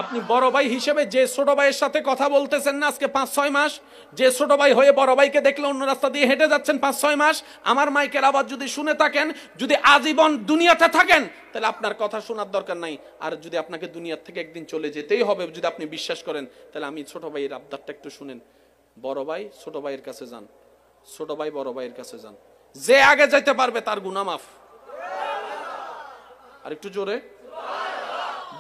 আপনি বড় ভাই হিসেবে যে ছোট ভাইয়ের সাথে কথা বলতেছেন না আজকে 5-6 মাস, যে ছোট ভাই হয়ে বড় ভাইকে দেখলে অন্য রাস্তা দিয়ে হেঁটে যাচ্ছেন 5-6 মাস, আমার মাইকের আওয়াজ যদি শুনে থাকেন, যদি আজীবন দুনিয়াতে থাকেন, তাহলে আপনার কথা শোনার দরকার নাই। আর যদি আপনাকে দুনিয়া থেকে একদিন চলে যেতেই হবে, যদি আপনি বিশ্বাস করেন, তাহলে আমি ছোট ভাইয়ের আবদারটা একটু শুনেন। বড় ভাই ছোট ভাইয়ের কাছে যান, ছোট ভাই বড় ভাইয়ের কাছে যান। যে আগে যাইতে পারবে তার গুনাহ মাফ। আর একটু জোরে।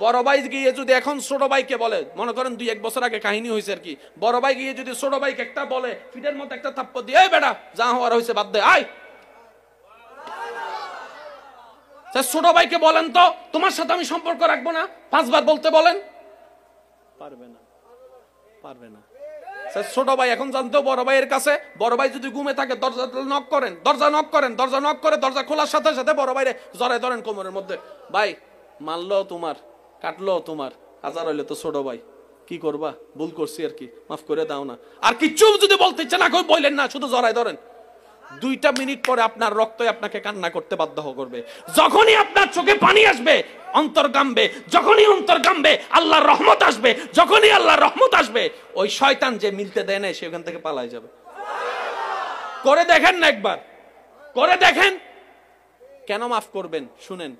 বড় ভাই গিয়ে যদি এখন ছোট ভাইকে বলে, মনে করেন 2-1 বছর আগে কাহিনী হয়েছে আর কি, বড় ভাই গিয়ে যদি ছোট ভাইকে একটা বলে, ফিটের মধ্যে একটা থাপ্পড় দিয়ে, এই বেটা যা হওয়ার হয়েছে বাদ দে, আয়। ছোট ভাইকে বলেন তো তোমার সাথে আমি সম্পর্ক রাখবো না, 5 বার বলতে বলেন, পারবে না, পারবে না। ছোট ভাই এখন জানতো বড় ভাইয়ের কাছে, বড় ভাই যদি ঘুমে থাকে দরজা নক করেন, দরজা নক করেন, দরজা নক করে দরজা খোলার সাথে সাথে বড় ভাইরে জড়ায় ধরেন কোমরের মধ্যে, ভাই মারলো তোমার, কাটলো তোমার, হাজার হইলে তো ছোট ভাই, কি করবা, ভুল করছি আর কি, মাফ করে দাও না। আর কিচ্ছু যদি বলতে ইচ্ছে না করে বললেন না, শুধু জড়ায় ধরেন। 2 মিনিট পরে আপনার রক্তই আপনাকে কান্না করতে বাধ্য করবে। যখনই আপনার চোখে পানি আসবে অন্তর কামবে, যখনই অন্তর কামবে আল্লাহর রহমত আসবে, যখনই আল্লাহর রহমত আসবে ওই শয়তান যে মিলতে দেয় না সেখান থেকে পালায় যাবে। করে দেখেন না একবার, করে দেখেন। কেন মাফ করবেন শুনেন,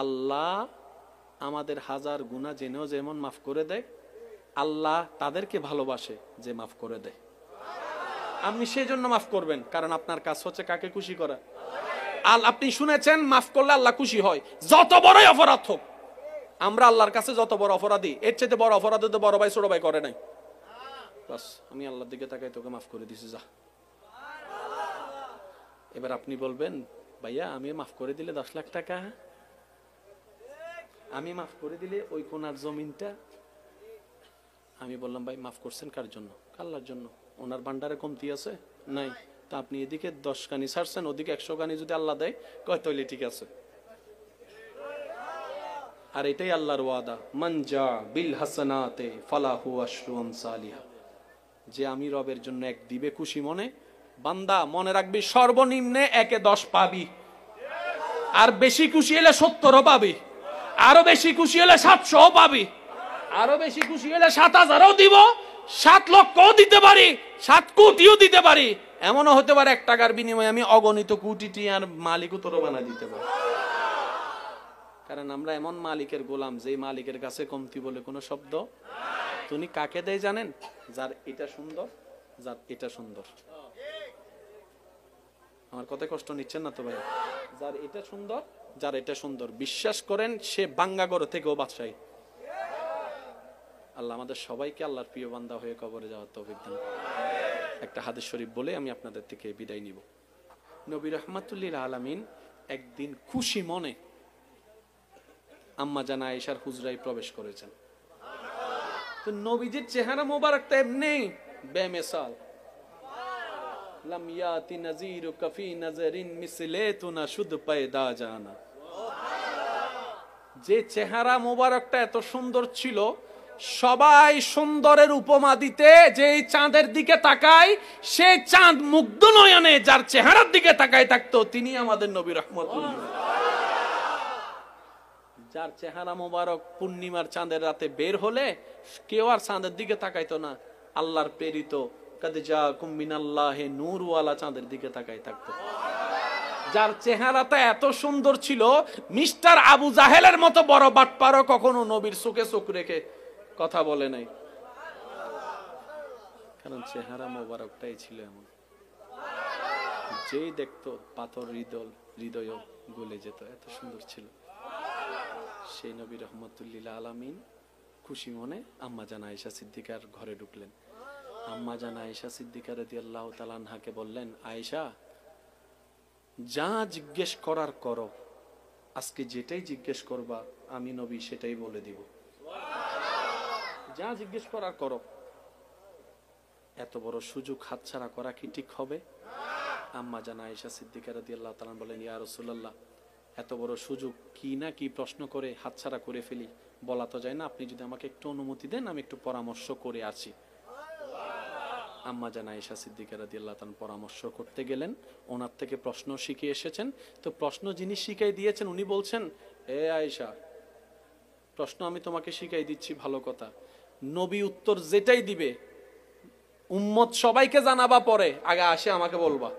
আল্লাহ আমাদের হাজার গুনাহ জেনেও যেমন মাফ করে দেয়, আল্লাহ তাদেরকে ভালোবাসে যে মাফ করে দেয়। আপনি সেই জন্য মাফ করবেন, কারণ আপনার কাজ হচ্ছে কাকে খুশি করা। আপনি শুনেছেন মাফ করলে আল্লাহ খুশি হয়, যত বড়ই অপরাধ হোক। আমরা আল্লাহর কাছে যত বড় অপরাধী, এর চাইতে বড় অপরাধ তো বড় ভাই ছোট ভাই করে নাই। বাস আমি আল্লাহর দিকে তাকাই, তোকে মাফ করে দিছি, যা। এবার আপনি বলবেন, ভাইয়া আমি মাফ করে দিলে 10 লাখ টাকা, আমি মাফ করে দিলে ওই কোনার জমিনটা। আমি বললাম, ভাই মাফ করছেন কার জন্য? আল্লাহর জন্য। ওনার ভান্ডারে কমতি আছে নাই, তা আপনি এদিকে 10 কানি ছাড়ছেন, ওদিকে 100 কানি যদি আল্লাহ দেয়, কয় তাইলে ঠিক আছে। আর এটাই আল্লাহর ওয়াদা, মান জা বিল হাসানাতে ফালাহু আশরু আমসালিহা। যে আমি রবের জন্য 1 দিবে খুশি মনে, বান্দা মনে রাখবি সর্বনিম্নে 1-এ 10 পাবি, আর বেশি খুশি হলে 70ও পাবি, আরো বেশি খুশি হলে 700ও পাবি, আরো বেশি খুশি হলে 7000ও দিব, 7 লক্ষও দিতে পারি, 7 কোটিও দিতে পারি। এমনও হতে পারে 1 টাকার বিনিময়ে আমি অগণিত কোটি টিয়ার মালিকও তোর বানা দিতে পারি। কারণ আমরা এমন মালিকের গোলাম, যে মালিকের কাছে কমতি বলে কোনো শব্দ। তুমি কাকে দেয় জানেন? যার এটা সুন্দর, যার এটা সুন্দর। আমার কথায় কষ্ট নিচ্ছেন না তো ভাই? যার এটা সুন্দর, যার এটা সুন্দর, বিশ্বাস করেন সে বাঙ্গা ঘর থেকেও বাদশাহী। আল্লাহ আমাদের সবাইকে আল্লাহর প্রিয় বান্দা হয়ে কবরে যাওয়ার তৌফিক দান। একটা হাদিস শরীফ বলে আমি আপনাদের থেকে বিদায় নিব। নবী রাহমাতুল্লিল আলামিন একদিন খুশি মনে আম্মা জানা আয়েশার হুজরায় প্রবেশ করেছেন। তো নবীজির চেহারা মোবারকটা এমনি বেমিসাল, লাম ইয়াতি নাযীরু কাফি নাযারিন মিসলাতুনা শুদ পয়দা জানা। যে চেহারা মোবারকটা এত সুন্দর ছিল, সবাই সুন্দরের উপমা দিতে, যে চাঁদের দিকে তাকায় সে চাঁদ মুগ্ধ নয়নে যার চেহারার দিকে তাকায় থাকতো, তিনি আমাদের নবী রাহমাতুল্লাহ। যার চেহারা মোবারক পূর্ণিমার চাঁদের রাতে বের হলে কেউ আর চাঁদের দিকে তাকাইতো না, আল্লাহর প্রেরিত কাদ জাকুম মিনাল্লাহি নূরওয়ালা চাঁদের দিকে তাকায় থাকতো। যার চেহারাটা এত সুন্দর ছিল, মিস্টার আবু জাহেলের মতো বড় বাটপারও কখনো নবীর চোখে চোখ রেখে কথা বলে নাই, কারণ চেহারা মোবারকটাই ছিল এমন, যেই দেখতো পাথর হৃদয় গলে যেত, এত সুন্দর ছিল। সেই নবী রাহমাতুল্লিল আলামিন খুশি মনে আম্মা জান আয়েশা সিদ্দিকার ঘরে ঢুকলেন। আম্মা জান আয়েশা সিদ্দিকা রাদিয়াল্লাহু তাআলা আনহাকে বললেন, আয়েশা যা জিজ্ঞেস করার করো, আজকে যেটাই জিজ্ঞেস করবা আমি নবী সেটাই বলে দিব। যা জিজ্ঞেস করার করো। এত বড় সুযোগ হাতছাড়া করা কি ঠিক হবে? আম্মা জান আয়েশা সিদ্দিকা রাদিয়াল্লাহু তাআলা বলেন, ইয়া রাসূলুল্লাহ, এত বড় সুযোগ কি না কি প্রশ্ন করে হাতছাড়া করে ফেলি, বলা তো যায় না, আপনি যদি আমাকে একটু অনুমতি দেন আমি একটু পরামর্শ করে আসি। আম্মা জান আয়েশা সিদ্দিকা রাদিয়াল্লাহু তাআলা পরামর্শ করতে গেলেন, ওনার থেকে প্রশ্ন শিখে এসেছেন। তো প্রশ্ন যিনি শিখাই দিয়েছেন উনি বলছেন, এ আয়েশা, প্রশ্ন আমি তোমাকে শিখাই দিচ্ছি, ভালো কথা। নবী উত্তর যেটাই দিবে উম্মত সবাইকে জানাবা, পরে আগে আসে আমাকে বলবা,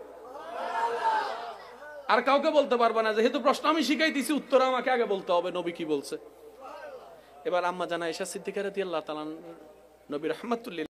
আর কাউকে বলতে পারবা না। যেহেতু প্রশ্ন আমি শিখাই দিছি, উত্তর আমাকে আগে বলতে হবে নবী কি বলছে। এবার আম্মা জানা আয়েশা সিদ্দিকা রাদিয়াল্লাহু তাআলা, নবী রাহমাতুল্লিল